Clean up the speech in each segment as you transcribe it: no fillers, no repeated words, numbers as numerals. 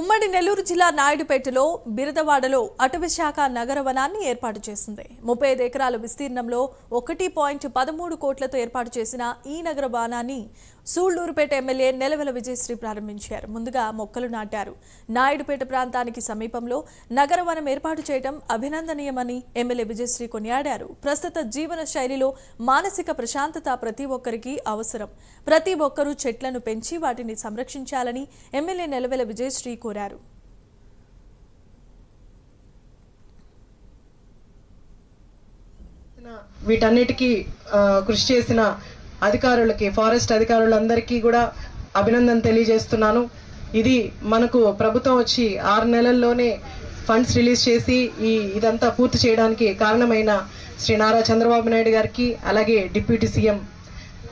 ఉమ్మడి నెల్లూరు జిల్లా నాయుడుపేటలో బిరదవాడలో అటవీ శాఖ నగర వనాన్ని ఏర్పాటు చేసింది. 35 ఎకరాల విస్తీర్ణంలో 1.13 కోట్లతో ఏర్పాటు చేసిన ఈ నగర వనాన్ని సూళ్లూరుపేట ఎమ్మెల్యే నెలవెల విజయశ్రీ ప్రారంభించారు. ముందుగా మొక్కలు నాటారు. నాయుడుపేట ప్రాంతానికి సమీపంలో నగర వనం ఏర్పాటు చేయడం అభినందనీయమని ఎమ్మెల్యే విజయశ్రీ కొనియాడారు. ప్రస్తుత జీవన శైలిలో మానసిక ప్రశాంతత ప్రతి ఒక్కరికి అవసరం. ప్రతి ఒక్కరూ చెట్లను పెంచి వాటిని సంరక్షించాలని ఎమ్మెల్యే నెలవెల విజయశ్రీ కోరారు. వీటన్నిటికీ కృషి చేసిన అధికారులకి, ఫారెస్ట్ అధికారులందరికీ కూడా అభినందన తెలియజేస్తున్నాను. ఇది మనకు ప్రభుత్వం వచ్చి 6 నెలల్లోనే ఫండ్స్ రిలీజ్ చేసి ఇదంతా పూర్తి చేయడానికి కారణమైన శ్రీ నారా చంద్రబాబు నాయుడు గారికి, అలాగే డిప్యూటీ సీఎం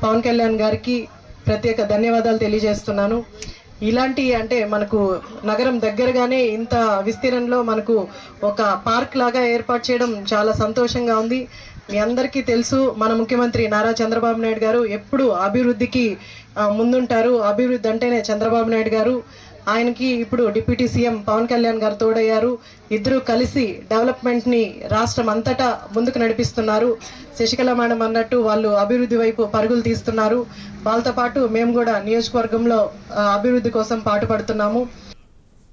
పవన్ కళ్యాణ్ గారికి ప్రత్యేక ధన్యవాదాలు తెలియజేస్తున్నాను. ఇలాంటి అంటే మనకు నగరం దగ్గరగానే ఇంత విస్తీర్ణంలో మనకు ఒక పార్క్ లాగా ఏర్పాటు చేయడం చాలా సంతోషంగా ఉంది. మీ అందరికీ తెలుసు, మన ముఖ్యమంత్రి నారా చంద్రబాబు నాయుడు గారు ఎప్పుడు అభివృద్ధికి ముందుంటారు. అభివృద్ధి అంటేనే చంద్రబాబు నాయుడు గారు. ఆయనకి ఇప్పుడు డిప్యూటీ సీఎం పవన్ కళ్యాణ్ గారు తోడయ్యారు. ఇద్దరు కలిసి డెవలప్మెంట్ ని రాష్ట్రం అంతటా ముందుకు నడిపిస్తున్నారు. శశికళ మేడం అన్నట్టు వాళ్ళు అభివృద్ధి వైపు పరుగులు తీస్తున్నారు. వాళ్ళతో పాటు మేము కూడా నియోజకవర్గంలో అభివృద్ధి కోసం పాటుపడుతున్నాము.